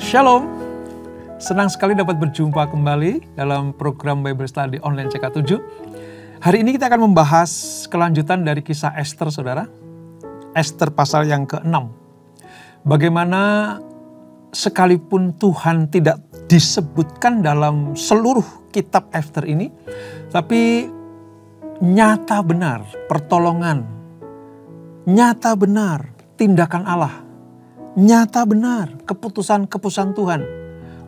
Shalom, senang sekali dapat berjumpa kembali dalam program Bible Study Online CK7. Hari ini kita akan membahas kelanjutan dari kisah Esther, saudara. Esther pasal yang ke-6. Bagaimana sekalipun Tuhan tidak disebutkan dalam seluruh kitab Esther ini, tapi nyata benar pertolongan, nyata benar tindakan Allah, nyata benar keputusan-keputusan Tuhan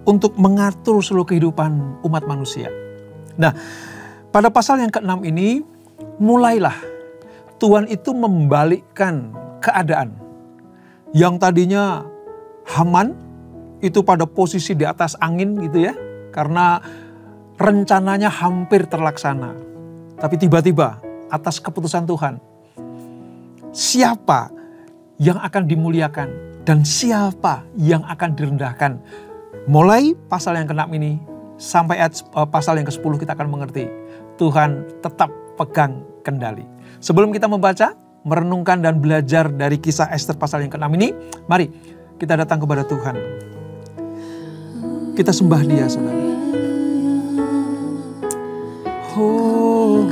untuk mengatur seluruh kehidupan umat manusia. Nah, pada pasal yang ke-6 ini mulailah Tuhan itu membalikkan keadaan. Yang tadinya Haman itu pada posisi di atas angin gitu ya, karena rencananya hampir terlaksana. Tapi tiba-tiba atas keputusan Tuhan, siapa yang akan dimuliakan dan siapa yang akan direndahkan. Mulai pasal yang ke-6 ini sampai pasal yang ke-10 kita akan mengerti Tuhan tetap pegang kendali. Sebelum kita membaca, merenungkan dan belajar dari kisah Esther pasal yang ke-6 ini, mari kita datang kepada Tuhan. Kita sembah Dia, saudara. Kau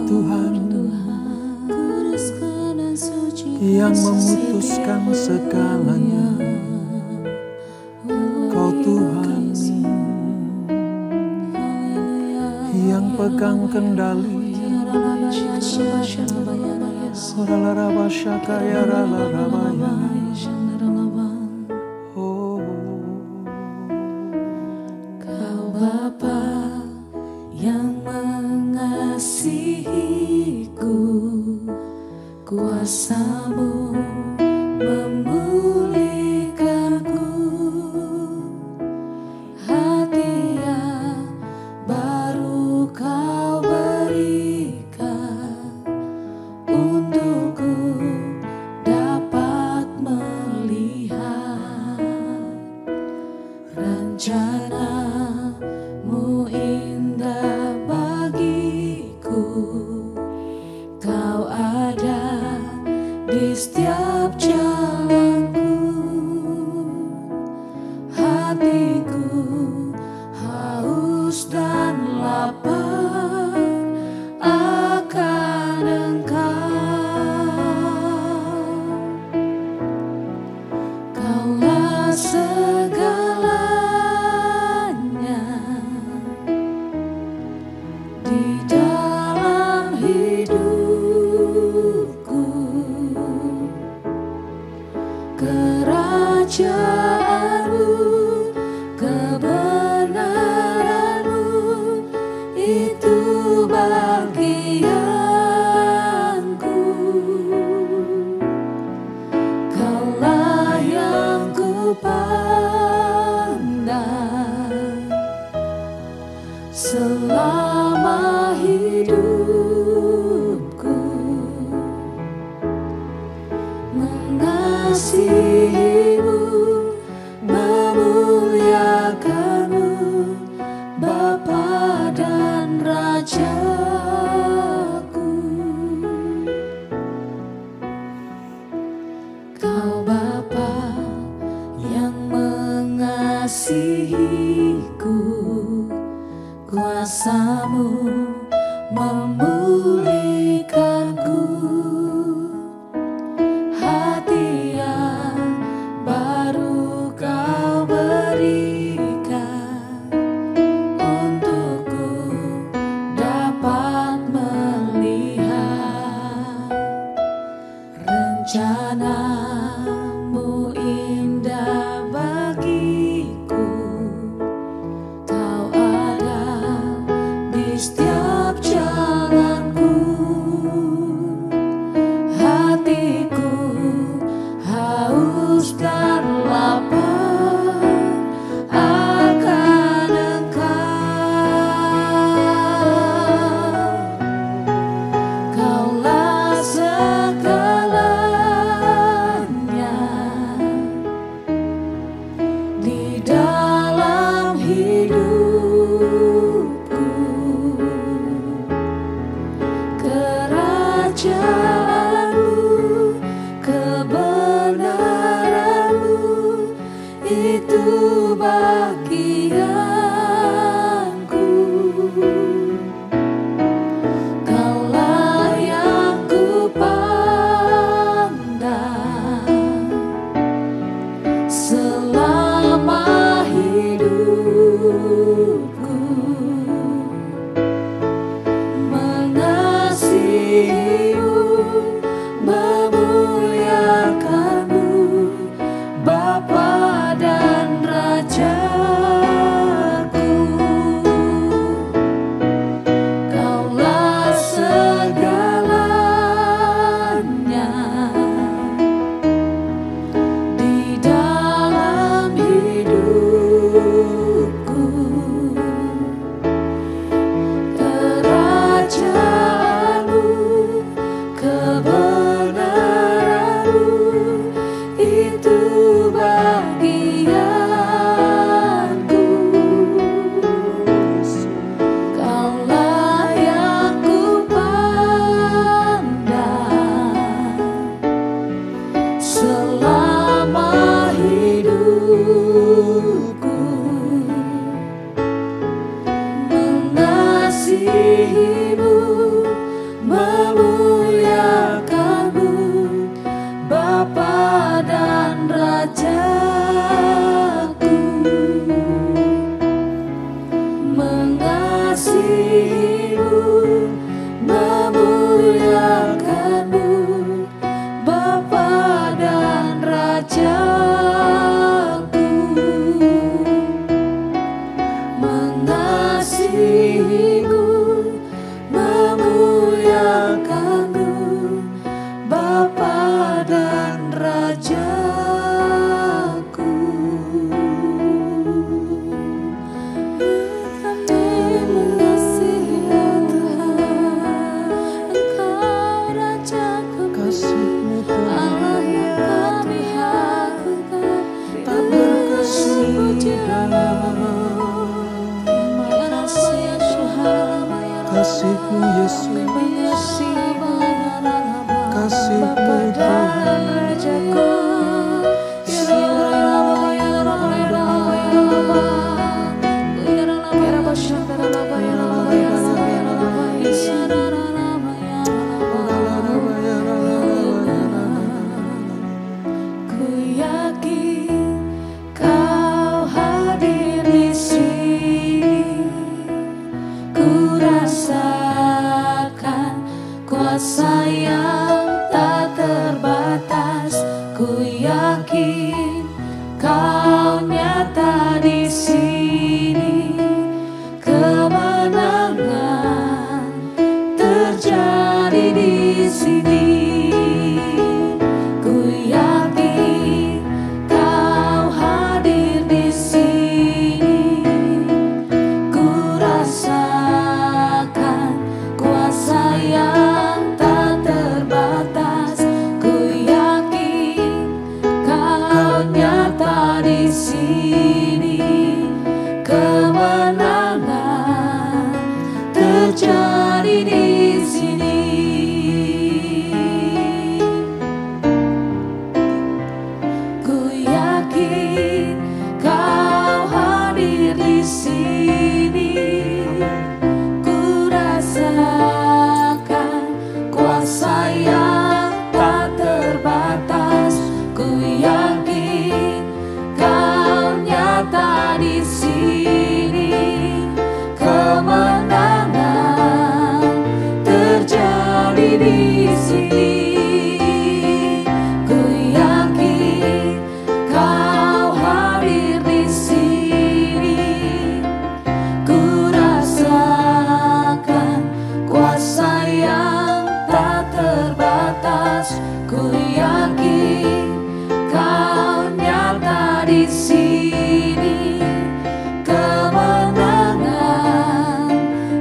Tuhan yang memutuskan segalanya. Kau Tuhan yang pegang kendali. Kau Bapa yang mengasihiku, kuasa-Mu memulihkanku, hati yang baru Kau berikan untukku dapat melihat rencana-Mu indah bagiku. Kau ada di setiap jalanku, hatiku haus dan lapar akan Engkau. Kaulah segalanya di dalam hidupku. Kerajaan-Mu, kebenaran-Mu, itu bagianku. Kaulah yang kupandang selama hidupku, mengasihi-Mu, memuliakan-Mu, Bapa dan Rajaku. Kau Bapa yang mengasihiku, kuasa-Mu memulihkanku, hati yang baru Kau berikan untukku dapat melihat rencana-Mu indah bagiku. Kau ada di setiap jalanku, hatiku haus dan lapar akan Engkau. Kaulah segalanya rajaku, mengasihimu, memuliakanmu, Bapa dan Rajaku. Kami mengasihi Tuhan, Engkau Rajaku, Kasih-Mu Allah yang kami agungkan, tak berkesudahan. Kasih-Mu Yesus, kasih-Mu Tuhan. Rajaku, ku yakin Kau hadir di sini, ku rasakan kuasa yang tak terbatas. Ku yakin Kau nyata di sini, kemenangan terjadi di sini. Ku yakin Kau hadir di sini, ku rasakan kuasa yang tak terbatas. Ku yakin Kau nyata di sini, kemenangan terjadi di sini. Ku yakin Kau hadir di sini, ku rasakan kuasa yang tak terbatas. Ku yakin Kau nyata di sini, kemenangan terjadi di sini. Ku yakin Kau hadir di sini, ku rasakan kuasa yang tak terbatas. Ku yakin Kau nyata di sini, kemenangan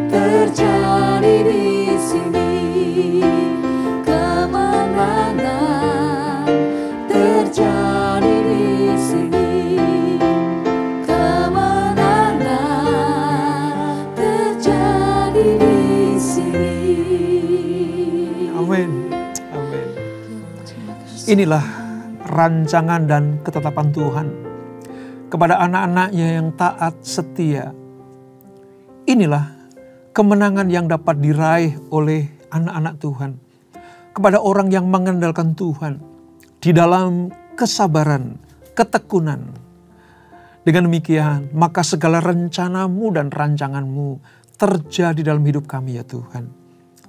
terjadi di sini, kemenangan terjadi di sini, kemenangan terjadi di sini. Amin. Amin. Inilah rancangan dan ketetapan Tuhan kepada anak-anaknya yang taat setia. Inilah kemenangan yang dapat diraih oleh anak-anak Tuhan kepada orang yang mengandalkan Tuhan di dalam kesabaran, ketekunan. Dengan demikian, maka segala rencanamu dan rancanganmu terjadi dalam hidup kami ya Tuhan.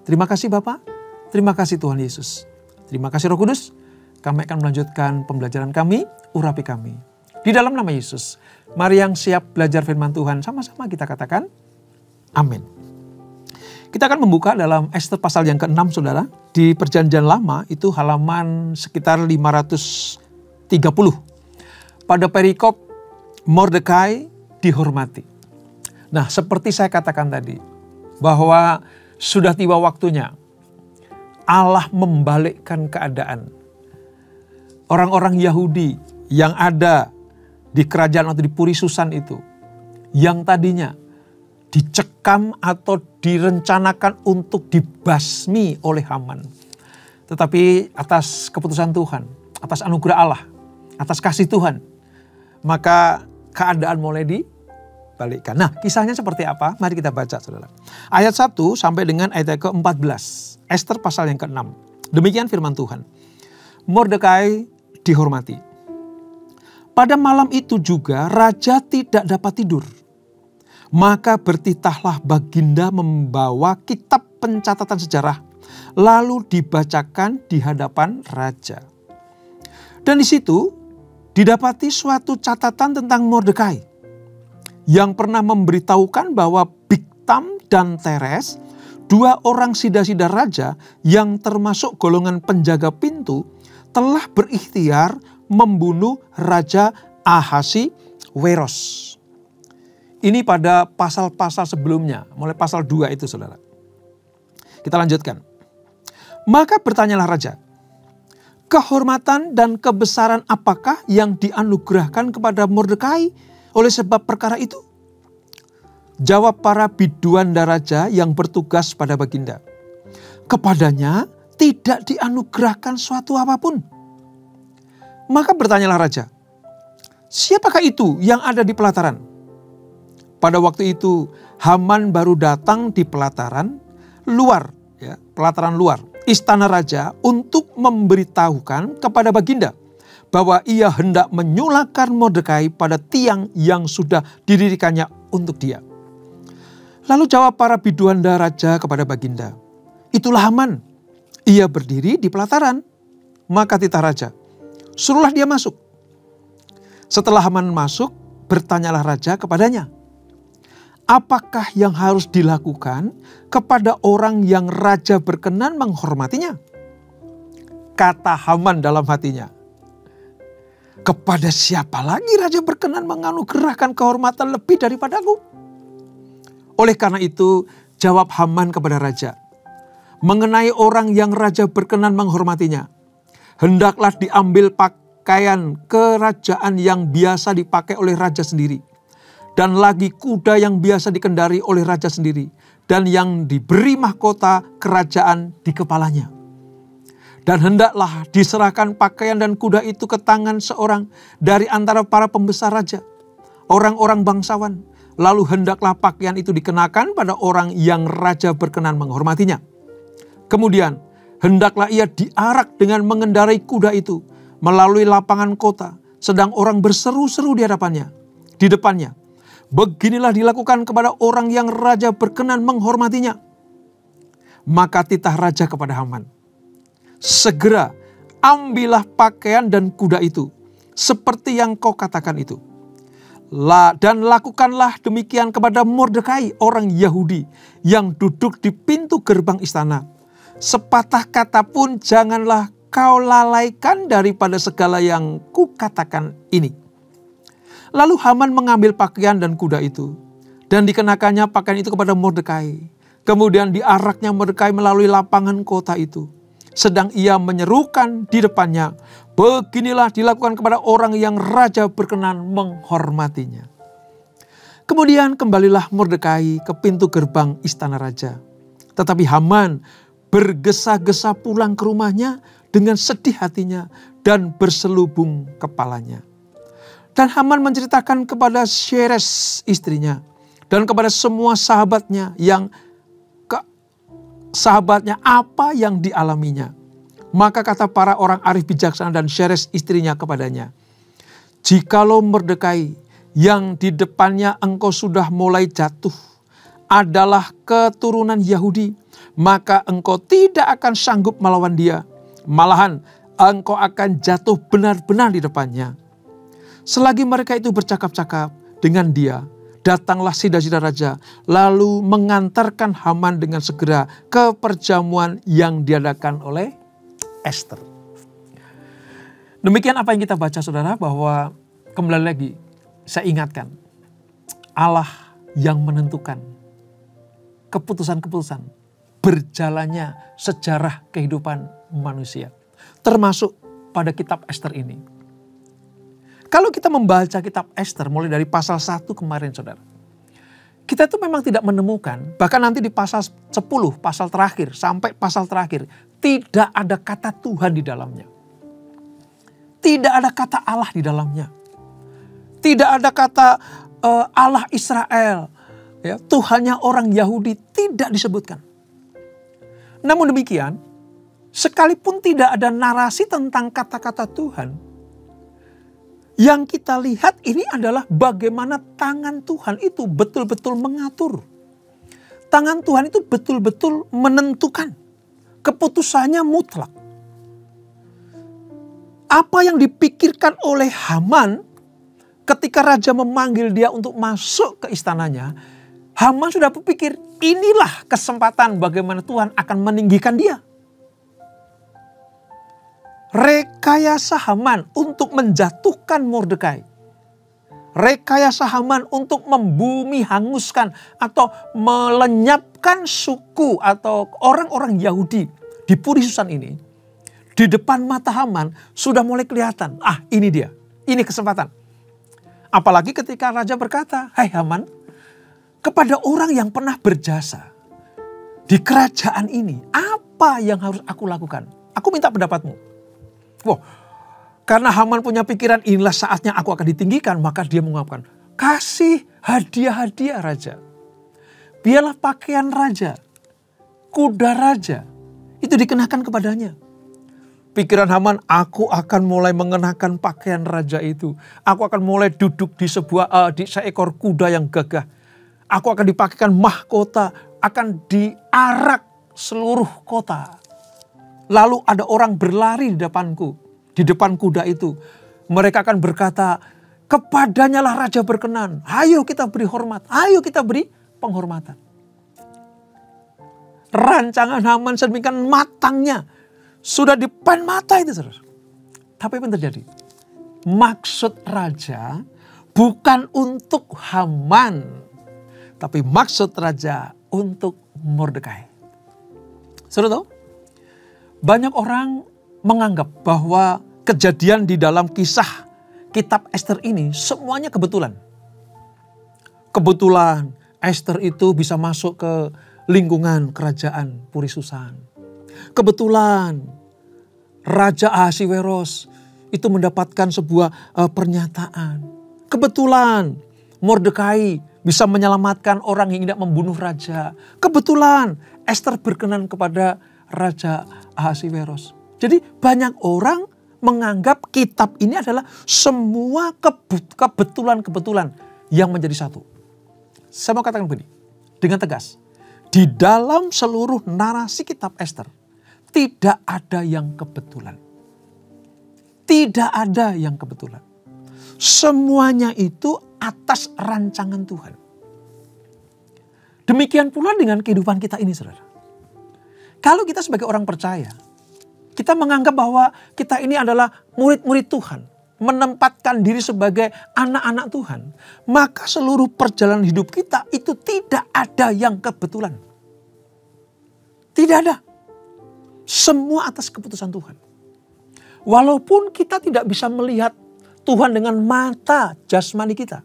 Terima kasih Bapa, terima kasih Tuhan Yesus. Terima kasih Roh Kudus, kami akan melanjutkan pembelajaran kami, urapi kami. Di dalam nama Yesus, mari yang siap belajar firman Tuhan, sama-sama kita katakan, amin. Kita akan membuka dalam Ester pasal yang ke-6 saudara. Di perjanjian lama itu halaman sekitar 530. Pada perikop Mordekai dihormati. Nah seperti saya katakan tadi, bahwa sudah tiba waktunya Allah membalikkan keadaan. Orang-orang Yahudi yang ada di kerajaan atau di Puri Susan itu, yang tadinya dicekam atau direncanakan untuk dibasmi oleh Haman. Tetapi atas keputusan Tuhan, atas anugerah Allah, atas kasih Tuhan, maka keadaan mulai dibalikkan. Nah kisahnya seperti apa? Mari kita baca saudara. Ayat 1 sampai dengan ayat ke-14. Ester pasal yang ke-6. Demikian firman Tuhan. Mordekai dihormati. Pada malam itu juga raja tidak dapat tidur. Maka bertitahlah Baginda membawa kitab pencatatan sejarah, lalu dibacakan di hadapan raja. Dan di situ didapati suatu catatan tentang Mordekai yang pernah memberitahukan bahwa Bigtam dan Teres, dua orang sida-sida raja yang termasuk golongan penjaga pintu, telah berikhtiar membunuh Raja Ahasiweros. Ini pada pasal-pasal sebelumnya, mulai pasal 2 itu saudara. Kita lanjutkan. Maka bertanyalah raja, kehormatan dan kebesaran apakah yang dianugerahkan kepada Mordekai oleh sebab perkara itu? Jawab para biduanda raja yang bertugas pada baginda, kepadanya tidak dianugerahkan suatu apapun. Maka bertanyalah raja, siapakah itu yang ada di pelataran? Pada waktu itu Haman baru datang di pelataran luar, pelataran luar istana raja untuk memberitahukan kepada baginda bahwa ia hendak menyulakan Mordekai pada tiang yang sudah didirikannya untuk dia. Lalu jawab para biduanda raja kepada baginda, itulah Haman, ia berdiri di pelataran. Maka titah raja, suruhlah dia masuk. Setelah Haman masuk, bertanyalah raja kepadanya, apakah yang harus dilakukan kepada orang yang raja berkenan menghormatinya? Kata Haman dalam hatinya, kepada siapa lagi raja berkenan menganugerahkan kehormatan lebih daripadaku? Oleh karena itu jawab Haman kepada raja, mengenai orang yang raja berkenan menghormatinya, hendaklah diambil pakaian kerajaan yang biasa dipakai oleh raja sendiri, dan lagi kuda yang biasa dikendari oleh raja sendiri, dan yang diberi mahkota kerajaan di kepalanya. Dan hendaklah diserahkan pakaian dan kuda itu ke tangan seorang dari antara para pembesar raja, orang-orang bangsawan. Lalu hendaklah pakaian itu dikenakan pada orang yang raja berkenan menghormatinya. Kemudian hendaklah ia diarak dengan mengendarai kuda itu melalui lapangan kota, sedang orang berseru-seru di depannya. Beginilah dilakukan kepada orang yang raja berkenan menghormatinya. Maka titah raja kepada Haman, segera ambillah pakaian dan kuda itu, seperti yang kau katakan itu. Dan lakukanlah demikian kepada Mordekai, orang Yahudi yang duduk di pintu gerbang istana. Sepatah kata pun janganlah kau lalaikan daripada segala yang kukatakan ini. Lalu Haman mengambil pakaian dan kuda itu, dan dikenakannya pakaian itu kepada Mordekai. Kemudian diaraknya Mordekai melalui lapangan kota itu, sedang ia menyerukan di depannya, beginilah dilakukan kepada orang yang raja berkenan menghormatinya. Kemudian kembalilah Mordekai ke pintu gerbang istana raja. Tetapi Haman bergesa-gesa pulang ke rumahnya dengan sedih hatinya dan berselubung kepalanya. Dan Haman menceritakan kepada Zeres istrinya dan kepada semua sahabatnya apa yang dialaminya. Maka kata para orang arif bijaksana dan Zeres istrinya kepadanya, jikalau Mordekai yang di depannya engkau sudah mulai jatuh adalah keturunan Yahudi, maka engkau tidak akan sanggup melawan dia. Malahan engkau akan jatuh benar-benar di depannya. Selagi mereka itu bercakap-cakap dengan dia, datanglah sida-sida raja, lalu mengantarkan Haman dengan segera ke perjamuan yang diadakan oleh Ester. Demikian apa yang kita baca saudara, bahwa kembali lagi saya ingatkan, Allah yang menentukan keputusan-keputusan berjalannya sejarah kehidupan manusia, termasuk pada kitab Ester ini. Kalau kita membaca kitab Ester mulai dari pasal 1 kemarin saudara, kita tuh memang tidak menemukan, bahkan nanti di pasal 10, pasal terakhir sampai pasal terakhir, tidak ada kata Tuhan di dalamnya. Tidak ada kata Allah di dalamnya. Tidak ada kata Allah Israel, ya, Tuhannya orang Yahudi, tidak disebutkan. Namun demikian, sekalipun tidak ada narasi tentang kata-kata Tuhan, yang kita lihat ini adalah bagaimana tangan Tuhan itu betul-betul mengatur. Tangan Tuhan itu betul-betul menentukan. Keputusannya mutlak. Apa yang dipikirkan oleh Haman ketika raja memanggil dia untuk masuk ke istananya, Haman sudah berpikir, inilah kesempatan bagaimana Tuhan akan meninggikan dia. Rekayasa Haman untuk menjatuhkan Mordekai. Rekayasa Haman untuk membumi hanguskan atau melenyapkan suku atau orang-orang Yahudi di Puri Susan ini. Di depan mata Haman sudah mulai kelihatan, ini dia, ini kesempatan. Apalagi ketika raja berkata, "Hai Haman, kepada orang yang pernah berjasa di kerajaan ini, apa yang harus aku lakukan? Aku minta pendapatmu." Karena Haman punya pikiran, inilah saatnya aku akan ditinggikan, maka dia mengungkapkan, kasih hadiah-hadiah raja. Biarlah pakaian raja, kuda raja, itu dikenakan kepadanya. Pikiran Haman, aku akan mulai mengenakan pakaian raja itu. Aku akan mulai duduk di seekor kuda yang gagah. Aku akan dipakaikan mahkota, akan diarak seluruh kota. Lalu ada orang berlari di depanku, di depan kuda itu. Mereka akan berkata, kepadanya lah raja berkenan. Ayo kita beri hormat, ayo kita beri penghormatan. Rancangan Haman sedemikian matangnya. Sudah di depan mata itu, saudara. Tapi apa yang terjadi? Maksud raja bukan untuk Haman, tapi maksud raja untuk Mordekai. Saudara tahu? Banyak orang menganggap bahwa kejadian di dalam kisah kitab Ester ini semuanya kebetulan. Kebetulan Ester itu bisa masuk ke lingkungan kerajaan Puri Susan. Kebetulan Raja Ahasiweros itu mendapatkan sebuah pernyataan. Kebetulan Mordekai bisa menyelamatkan orang yang hendak membunuh raja. Kebetulan Ester berkenan kepada Raja Ahasiweros. Jadi banyak orang menganggap kitab ini adalah semua kebetulan-kebetulan yang menjadi satu. Saya mau katakan begini, dengan tegas. Di dalam seluruh narasi kitab Ester, tidak ada yang kebetulan. Tidak ada yang kebetulan. Semuanya itu atas rancangan Tuhan. Demikian pula dengan kehidupan kita ini, saudara. Kalau kita sebagai orang percaya, kita menganggap bahwa kita ini adalah murid-murid Tuhan, menempatkan diri sebagai anak-anak Tuhan, maka seluruh perjalanan hidup kita itu tidak ada yang kebetulan. Tidak ada. Semua atas keputusan Tuhan. Walaupun kita tidak bisa melihat Tuhan dengan mata jasmani kita.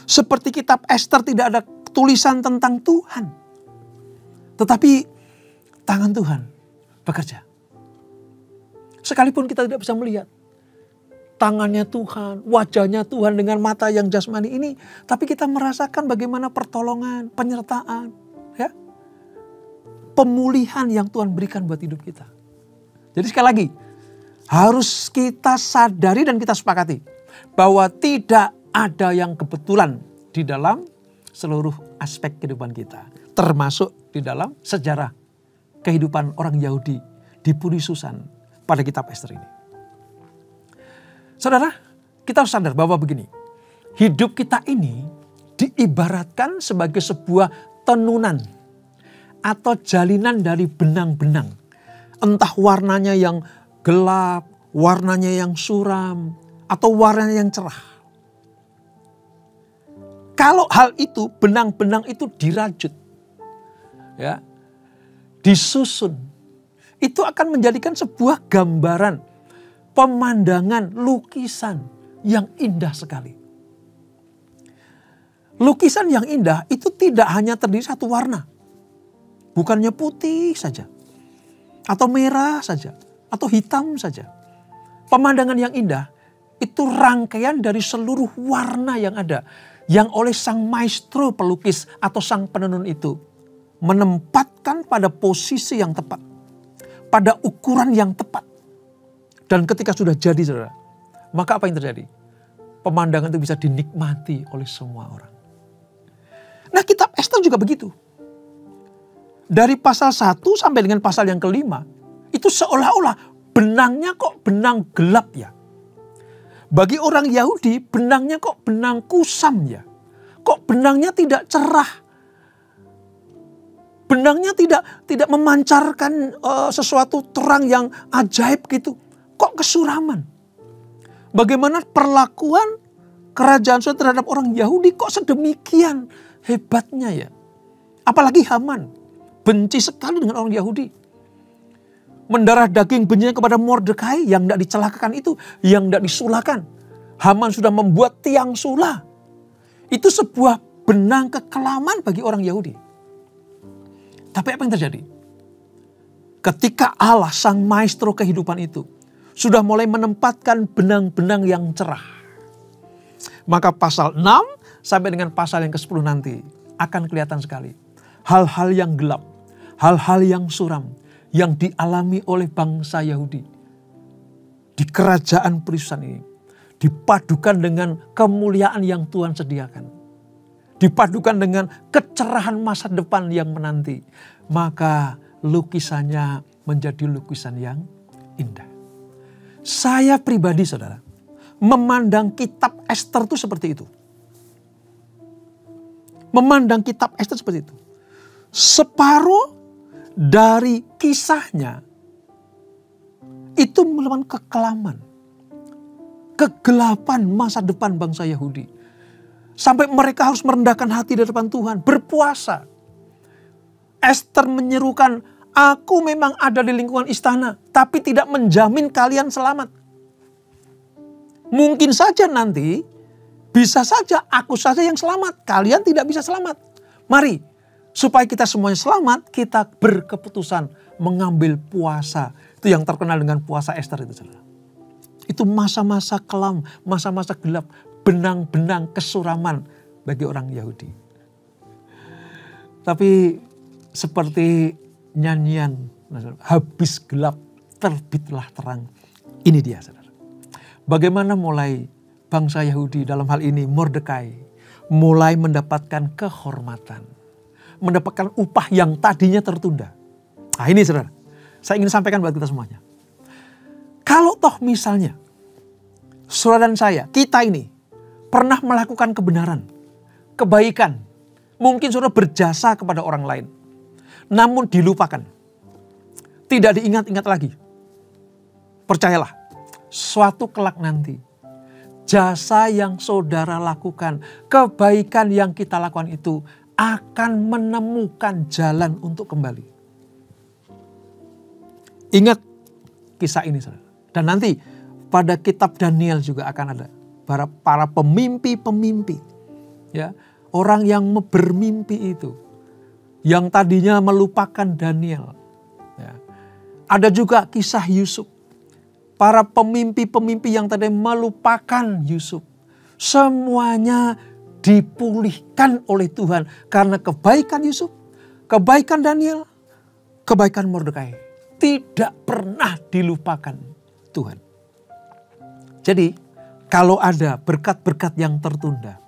Seperti kitab Ester tidak ada tulisan tentang Tuhan. Tetapi tangan Tuhan bekerja. Sekalipun kita tidak bisa melihat tangannya Tuhan, wajahnya Tuhan dengan mata yang jasmani ini. Tapi kita merasakan bagaimana pertolongan, penyertaan, ya, pemulihan yang Tuhan berikan buat hidup kita. Jadi sekali lagi, harus kita sadari dan kita sepakati bahwa tidak ada yang kebetulan di dalam seluruh aspek kehidupan kita. Termasuk di dalam sejarah kehidupan orang Yahudi di Puri Susan pada kitab Ester ini. Saudara, kita harus sadar bahwa begini, hidup kita ini diibaratkan sebagai sebuah tenunan atau jalinan dari benang-benang. Entah warnanya yang gelap, warnanya yang suram, atau warnanya yang cerah. Kalau hal itu, benang-benang itu dirajut, ya, disusun, itu akan menjadikan sebuah gambaran, pemandangan, lukisan yang indah sekali. Lukisan yang indah itu tidak hanya terdiri satu warna. Bukannya putih saja, atau merah saja, atau hitam saja. Pemandangan yang indah itu rangkaian dari seluruh warna yang ada. Yang oleh sang maestro pelukis atau sang penenun itu menempatkan pada posisi yang tepat. Pada ukuran yang tepat. Dan ketika sudah jadi, saudara, maka apa yang terjadi? Pemandangan itu bisa dinikmati oleh semua orang. Nah, kitab Ester juga begitu. Dari pasal 1 sampai dengan pasal yang kelima, itu seolah-olah benangnya kok benang gelap ya? Bagi orang Yahudi, benangnya kok benang kusam ya? Kok benangnya tidak cerah? Benangnya tidak memancarkan sesuatu terang yang ajaib gitu. Kok kesuraman? Bagaimana perlakuan kerajaan Surga terhadap orang Yahudi kok sedemikian hebatnya ya? Apalagi Haman, benci sekali dengan orang Yahudi. Mendarah daging bencinya kepada Mordekai yang tidak dicelakakan itu, yang tidak disulahkan. Haman sudah membuat tiang sula. Itu sebuah benang kekelaman bagi orang Yahudi. Tapi apa yang terjadi? Ketika Allah sang maestro kehidupan itu sudah mulai menempatkan benang-benang yang cerah, maka pasal 6 sampai dengan pasal yang ke-10 nanti akan kelihatan sekali. Hal-hal yang gelap, hal-hal yang suram yang dialami oleh bangsa Yahudi di kerajaan perisai ini dipadukan dengan kemuliaan yang Tuhan sediakan, dipadukan dengan kecerahan masa depan yang menanti, maka lukisannya menjadi lukisan yang indah. Saya pribadi saudara memandang kitab Ester itu seperti itu. Memandang kitab Ester seperti itu. Separuh dari kisahnya itu melawan kekelaman, kegelapan masa depan bangsa Yahudi. Sampai mereka harus merendahkan hati di depan Tuhan, berpuasa. Ester menyerukan, aku memang ada di lingkungan istana, tapi tidak menjamin kalian selamat. Mungkin saja nanti, bisa saja aku saja yang selamat, kalian tidak bisa selamat. Mari, supaya kita semuanya selamat, kita berkeputusan mengambil puasa. Itu yang terkenal dengan puasa Ester itu, saudara. Itu masa-masa kelam, masa-masa gelap, benang-benang kesuraman bagi orang Yahudi. Tapi seperti nyanyian, habis gelap terbitlah terang. Ini dia, saudara. Bagaimana mulai bangsa Yahudi dalam hal ini Mordekai mulai mendapatkan kehormatan, mendapatkan upah yang tadinya tertunda. Nah ini saudara, saya ingin sampaikan buat kita semuanya. Kalau toh misalnya, saudara dan saya, kita ini pernah melakukan kebenaran, kebaikan. Mungkin saudara berjasa kepada orang lain. Namun dilupakan. Tidak diingat-ingat lagi. Percayalah, suatu kelak nanti, jasa yang saudara lakukan, kebaikan yang kita lakukan itu akan menemukan jalan untuk kembali. Ingat kisah ini, saudara. Dan nanti pada kitab Daniel juga akan ada para pemimpi-pemimpi, ya, orang yang bermimpi itu, yang tadinya melupakan Daniel. Ya. Ada juga kisah Yusuf, para pemimpi-pemimpi yang tadi melupakan Yusuf. Semuanya dipulihkan oleh Tuhan karena kebaikan Yusuf, kebaikan Daniel, kebaikan Mordekai. Tidak pernah dilupakan Tuhan. Jadi kalau ada berkat-berkat yang tertunda,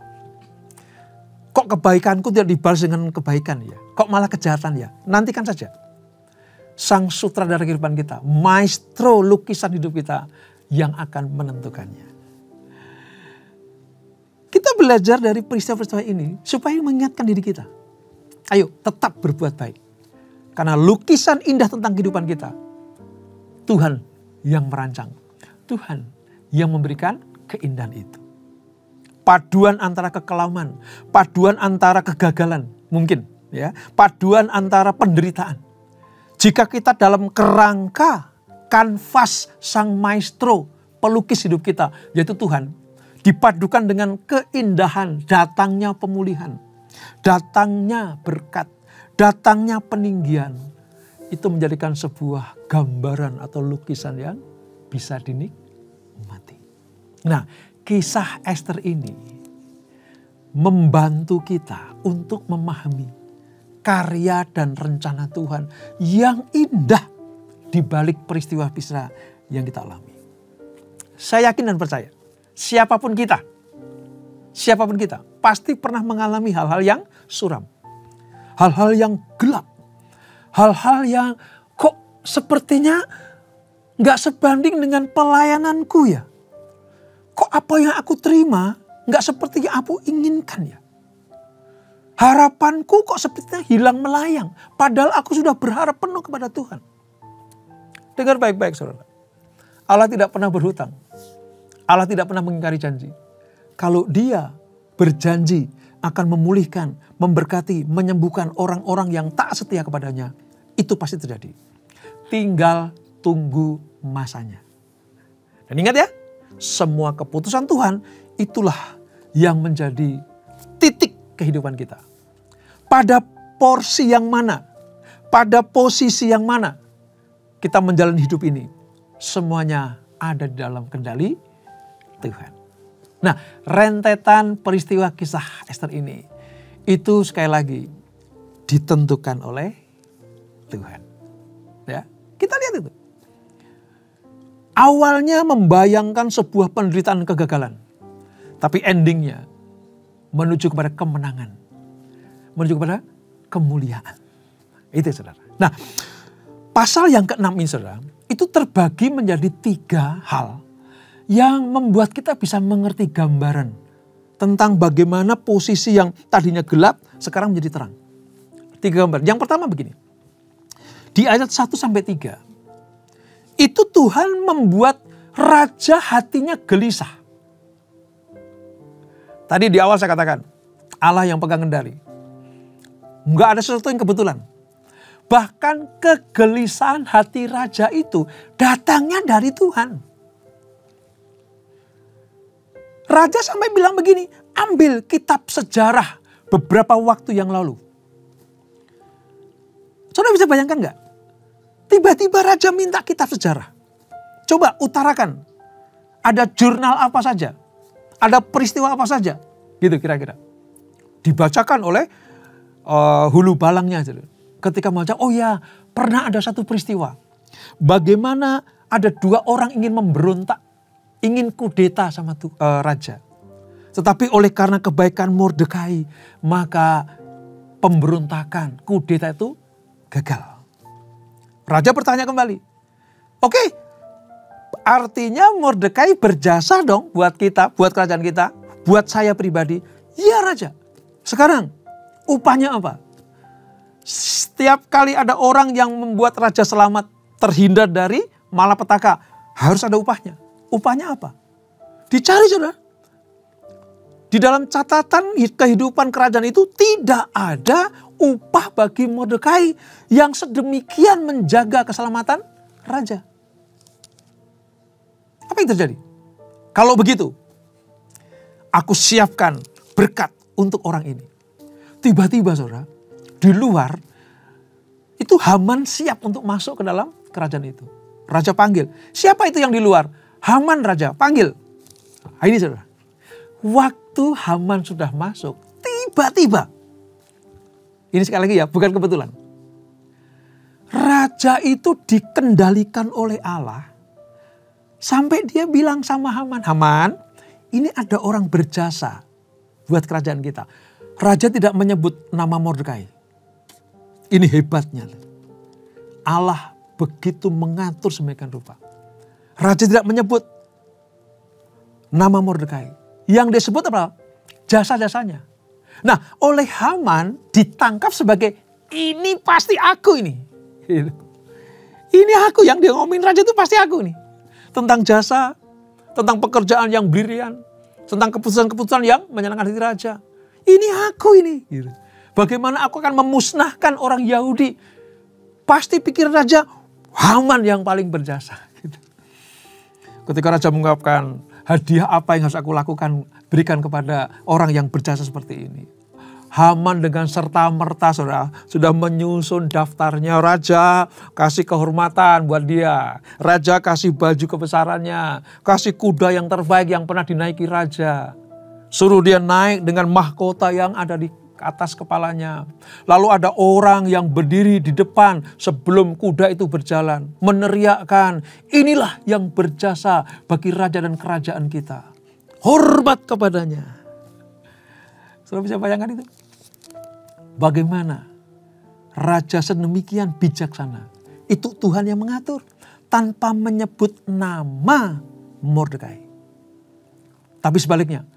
kok kebaikanku tidak dibalas dengan kebaikan ya? Kok malah kejahatan ya? Nantikan saja. Sang sutradara kehidupan kita, maestro lukisan hidup kita yang akan menentukannya. Kita belajar dari peristiwa-peristiwa ini supaya mengingatkan diri kita. Ayo tetap berbuat baik. Karena lukisan indah tentang kehidupan kita, Tuhan yang merancang. Tuhan yang memberikan keindahan itu. Paduan antara kekelaman, paduan antara kegagalan mungkin, ya, paduan antara penderitaan. Jika kita dalam kerangka kanvas sang maestro pelukis hidup kita, yaitu Tuhan, dipadukan dengan keindahan, datangnya pemulihan, datangnya berkat, datangnya peninggian, itu menjadikan sebuah gambaran atau lukisan yang bisa dinikmati. Nah, kisah Ester ini membantu kita untuk memahami karya dan rencana Tuhan yang indah di balik peristiwa-peristiwa yang kita alami. Saya yakin dan percaya, siapapun kita pasti pernah mengalami hal-hal yang suram, hal-hal yang gelap, hal-hal yang kok sepertinya nggak sebanding dengan pelayananku ya. Kok apa yang aku terima nggak seperti yang aku inginkan ya. Harapanku kok sepertinya hilang melayang. Padahal aku sudah berharap penuh kepada Tuhan. Dengar baik-baik saudara. Allah tidak pernah berhutang. Allah tidak pernah mengingkari janji. Kalau Dia berjanji akan memulihkan, memberkati, menyembuhkan orang-orang yang tak setia kepadanya, itu pasti terjadi. Tinggal tunggu masanya. Dan ingat ya, semua keputusan Tuhan itulah yang menjadi titik kehidupan kita. Pada porsi yang mana, pada posisi yang mana kita menjalani hidup ini, semuanya ada di dalam kendali Tuhan. Nah, rentetan peristiwa kisah Ester ini, itu sekali lagi ditentukan oleh Tuhan. Ya, kita lihat itu. Awalnya membayangkan sebuah penderitaan kegagalan. Tapi endingnya menuju kepada kemenangan. Menuju kepada kemuliaan. Itu saudara. Nah, pasal yang ke-6 ini saudara, itu terbagi menjadi 3 hal yang membuat kita bisa mengerti gambaran tentang bagaimana posisi yang tadinya gelap sekarang menjadi terang. 3 gambar. Yang pertama begini. Di ayat 1-3. Itu Tuhan membuat raja hatinya gelisah. Tadi di awal saya katakan, Allah yang pegang kendali. Enggak ada sesuatu yang kebetulan. Bahkan kegelisahan hati raja itu datangnya dari Tuhan. Raja sampai bilang begini, ambil kitab sejarah beberapa waktu yang lalu. Saudara bisa bayangkan enggak? Tiba-tiba raja minta kitab sejarah. Coba utarakan. Ada jurnal apa saja. Ada peristiwa apa saja. Gitu kira-kira. Dibacakan oleh hulu balangnya. Ketika membaca, oh ya pernah ada satu peristiwa. Bagaimana ada 2 orang ingin memberontak. Ingin kudeta sama raja. Tetapi oleh karena kebaikan Mordekai. Maka pemberontakan kudeta itu gagal. Raja bertanya kembali. Oke, artinya Mordekai berjasa dong buat kita, buat kerajaan kita, buat saya pribadi. Iya raja. Sekarang upahnya apa? Setiap kali ada orang yang membuat raja selamat terhindar dari malapetaka, harus ada upahnya. Upahnya apa? Dicari saudara. Di dalam catatan kehidupan kerajaan itu tidak ada upah bagi Mordekai yang sedemikian menjaga keselamatan raja. Apa yang terjadi? Kalau begitu, aku siapkan berkat untuk orang ini. Tiba-tiba saudara, di luar itu Haman siap untuk masuk ke dalam kerajaan itu. Raja panggil. Siapa itu yang di luar? Haman raja panggil. Nah, ini saudara. Waktu Haman sudah masuk, tiba-tiba. Ini sekali lagi ya, bukan kebetulan. Raja itu dikendalikan oleh Allah. Sampai dia bilang sama Haman, Haman, ini ada orang berjasa buat kerajaan kita. Raja tidak menyebut nama Mordekai. Ini hebatnya. Allah begitu mengatur sedemikian rupa. Raja tidak menyebut nama Mordekai. Yang disebut apa? Jasa-jasanya. Nah, oleh Haman ditangkap sebagai ini pasti aku ini. Ini aku yang dia ngomongin raja itu pasti aku nih. Tentang jasa, tentang pekerjaan yang brilian, tentang keputusan-keputusan yang menyenangkan hati raja. Ini aku ini. Bagaimana aku akan memusnahkan orang Yahudi. Pasti pikir raja, Haman yang paling berjasa. Ketika raja mengungkapkan, hadiah apa yang harus aku lakukan, berikan kepada orang yang berjasa seperti ini. Haman dengan serta-merta saudara, sudah menyusun daftarnya. Raja kasih kehormatan buat dia. Raja kasih baju kebesarannya. Kasih kuda yang terbaik yang pernah dinaiki raja. Suruh dia naik dengan mahkota yang ada di atas kepalanya. Lalu ada orang yang berdiri di depan sebelum kuda itu berjalan. Meneriakkan, inilah yang berjasa bagi raja dan kerajaan kita. Hormat kepadanya. Saudara bisa bayangkan itu? Bagaimana raja sedemikian bijaksana. Itu Tuhan yang mengatur. tanpa menyebut nama Mordekai. Tapi sebaliknya,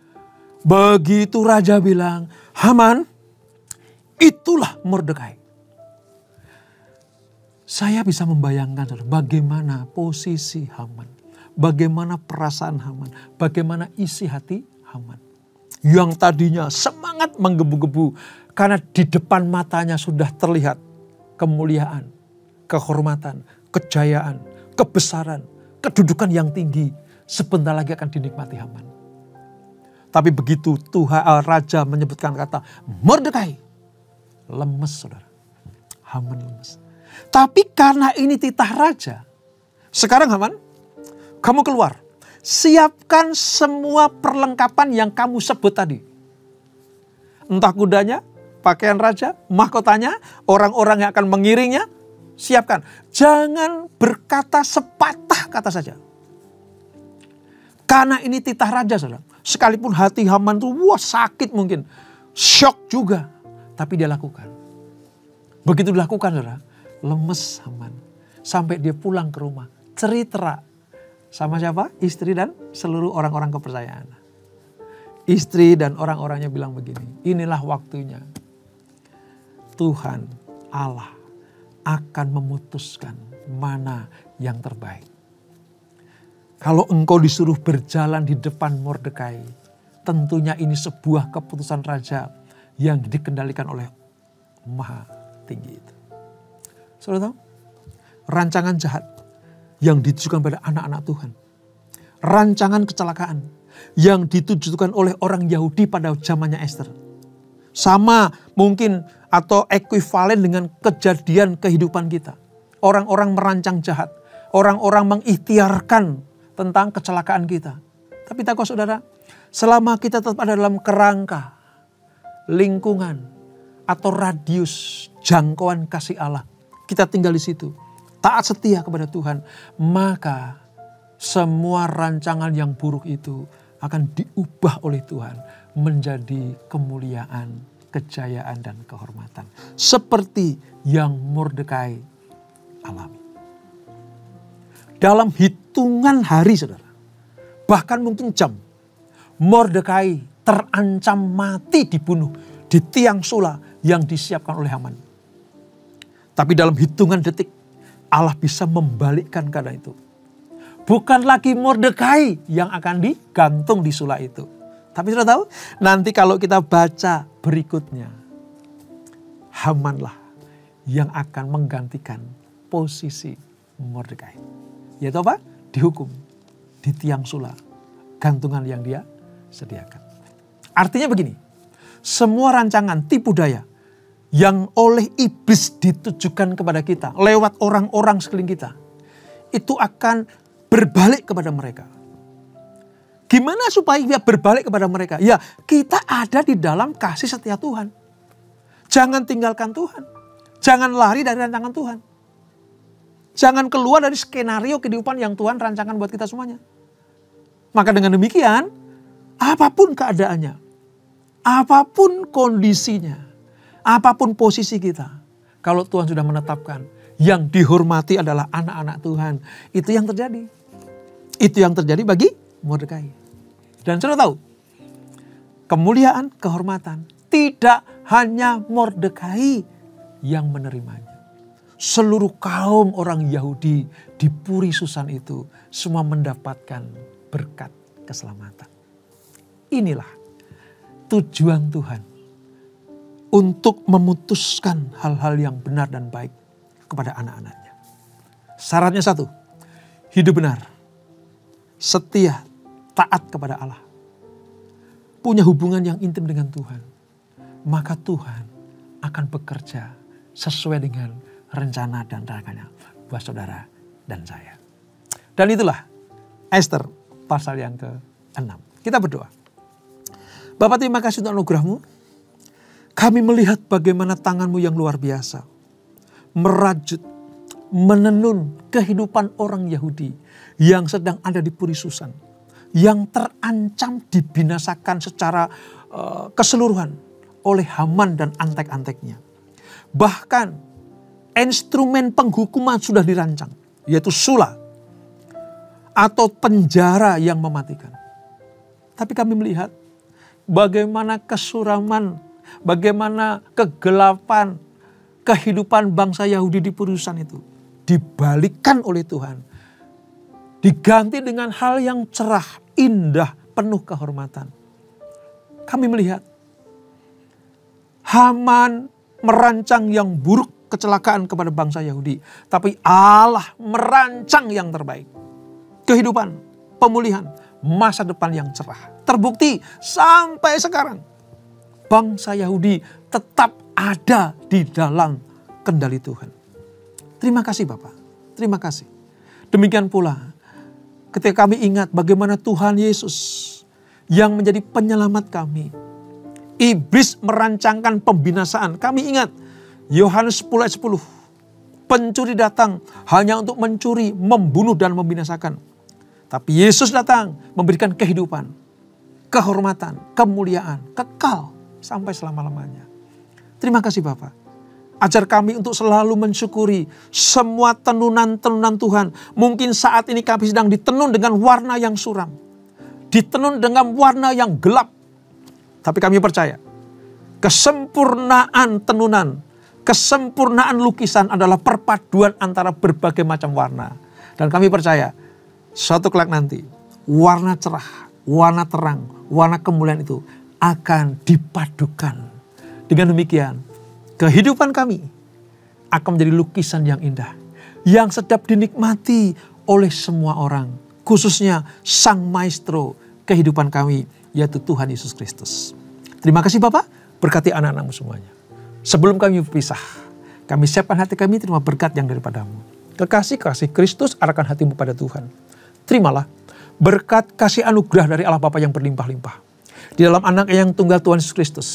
begitu raja bilang, Haman, itulah Mordekai. Saya bisa membayangkan bagaimana posisi Haman, bagaimana perasaan Haman, bagaimana isi hati Haman. Yang tadinya semangat menggebu-gebu karena di depan matanya sudah terlihat kemuliaan, kehormatan, kejayaan, kebesaran, kedudukan yang tinggi. Sebentar lagi akan dinikmati Haman. Tapi begitu raja menyebutkan kata Mordekai, lemes saudara. Haman lemes. Tapi karena ini titah raja, sekarang Haman, kamu keluar. Siapkan semua perlengkapan yang kamu sebut tadi. Entah kudanya, pakaian raja, mahkotanya, orang-orang yang akan mengiringnya, siapkan. Jangan berkata sepatah kata saja. Karena ini titah raja, saudara. Sekalipun hati Haman itu sakit mungkin. Shock juga. Tapi dia lakukan. Begitu dilakukan, saudara, lemes Haman. Sampai dia pulang ke rumah. Cerita. Sama siapa? Istri dan seluruh orang-orang kepercayaan. Istri dan orang-orangnya bilang begini. Inilah waktunya. Tuhan Allah akan memutuskan mana yang terbaik. Kalau engkau disuruh berjalan di depan Mordekai, tentunya ini sebuah keputusan raja yang dikendalikan oleh Maha Tinggi itu. Saudara tahu? Rancangan jahat yang ditujukan pada anak-anak Tuhan. Rancangan kecelakaan yang ditujukan oleh orang Yahudi pada zamannya Esther. Sama mungkin atau ekuivalen dengan kejadian kehidupan kita. Orang-orang merancang jahat. Orang-orang mengikhtiarkan tentang kecelakaan kita. Tapi takut saudara, selama kita tetap ada dalam kerangka, lingkungan, atau radius jangkauan kasih Allah, kita tinggal di situ, taat setia kepada Tuhan, maka semua rancangan yang buruk itu akan diubah oleh Tuhan menjadi kemuliaan, kejayaan, dan kehormatan. Seperti yang Mordekai alami. Dalam hitungan hari, saudara, bahkan mungkin jam, Mordekai terancam mati dibunuh di tiang sula yang disiapkan oleh Haman. Tapi dalam hitungan detik, Allah bisa membalikkan keadaan itu. Bukan lagi Mordekai yang akan digantung di sula itu. Tapi sudah tahu, nanti kalau kita baca berikutnya, Hamanlah yang akan menggantikan posisi Mordekai. Yaitu apa? Dihukum di tiang sula, gantungan yang dia sediakan. Artinya begini, semua rancangan tipu daya yang oleh iblis ditujukan kepada kita lewat orang-orang sekeliling kita, itu akan berbalik kepada mereka. Gimana supaya dia berbalik kepada mereka? Ya, kita ada di dalam kasih setia Tuhan. Jangan tinggalkan Tuhan. Jangan lari dari rancangan Tuhan. Jangan keluar dari skenario kehidupan yang Tuhan rancangkan buat kita semuanya. Maka dengan demikian, apapun keadaannya, apapun kondisinya, apapun posisi kita, kalau Tuhan sudah menetapkan, yang dihormati adalah anak-anak Tuhan. Itu yang terjadi. Itu yang terjadi bagi Mordekai. Dan sudah tahu, kemuliaan, kehormatan, tidak hanya Mordekai yang menerimanya. Seluruh kaum orang Yahudi di Puri Susan itu semua mendapatkan berkat keselamatan. Inilah tujuan Tuhan untuk memutuskan hal-hal yang benar dan baik kepada anak-anaknya. Syaratnya satu, hidup benar, setia, taat kepada Allah. Punya hubungan yang intim dengan Tuhan. Maka Tuhan akan bekerja sesuai dengan rencana dan rancangannya buat saudara dan saya. Dan itulah Esther pasal yang ke-6. Kita berdoa. Bapa, terima kasih untuk anugerah-Mu. Kami melihat bagaimana tangan-Mu yang luar biasa merajut, menenun kehidupan orang Yahudi yang sedang ada di Puri Susan, yang terancam dibinasakan secara keseluruhan oleh Haman dan antek-anteknya. Bahkan instrumen penghukuman sudah dirancang, yaitu sula, atau penjara yang mematikan. Tapi kami melihat bagaimana kesuraman, bagaimana kegelapan kehidupan bangsa Yahudi di perusahaan itu dibalikkan oleh Tuhan. Diganti dengan hal yang cerah, indah, penuh kehormatan. Kami melihat Haman merancang yang buruk, kecelakaan kepada bangsa Yahudi. Tapi Allah merancang yang terbaik. Kehidupan, pemulihan, masa depan yang cerah. Terbukti sampai sekarang. Bangsa Yahudi tetap ada di dalam kendali Tuhan. Terima kasih Bapak. Terima kasih. Demikian pula ketika kami ingat bagaimana Tuhan Yesus yang menjadi penyelamat kami. Iblis merancangkan pembinasaan. Kami ingat Yohanes 10 ayat 10. Pencuri datang hanya untuk mencuri, membunuh dan membinasakan. Tapi Yesus datang memberikan kehidupan, kehormatan, kemuliaan, kekal sampai selama-lamanya. Terima kasih Bapak. Ajar kami untuk selalu mensyukuri semua tenunan-tenunan Tuhan. Mungkin saat ini kami sedang ditenun dengan warna yang suram. Ditenun dengan warna yang gelap. Tapi kami percaya kesempurnaan tenunan, kesempurnaan lukisan adalah perpaduan antara berbagai macam warna. Dan kami percaya suatu kelak nanti warna cerah, warna terang, warna kemuliaan itu akan dipadukan. Dengan demikian kehidupan kami akan menjadi lukisan yang indah. Yang sedap dinikmati oleh semua orang. Khususnya Sang Maestro kehidupan kami, yaitu Tuhan Yesus Kristus. Terima kasih Bapak, berkati anak-anakmu semuanya. Sebelum kami berpisah, kami siapkan hati kami terima berkat yang daripadamu. Kekasih-kasih Kristus arahkan hatimu pada Tuhan. Terimalah berkat kasih anugerah dari Allah Bapa yang berlimpah-limpah. Di dalam anak yang tunggal Tuhan Yesus Kristus.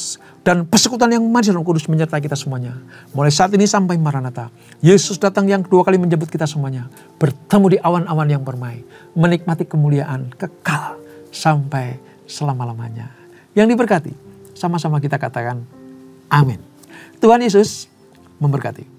Dan persekutuan yang manis dalam kudus menyertai kita semuanya. Mulai saat ini sampai Maranatha. Yesus datang yang kedua kali menjemput kita semuanya. Bertemu di awan-awan yang permai. Menikmati kemuliaan kekal sampai selama-lamanya. Yang diberkati, sama-sama kita katakan amin. Tuhan Yesus memberkati.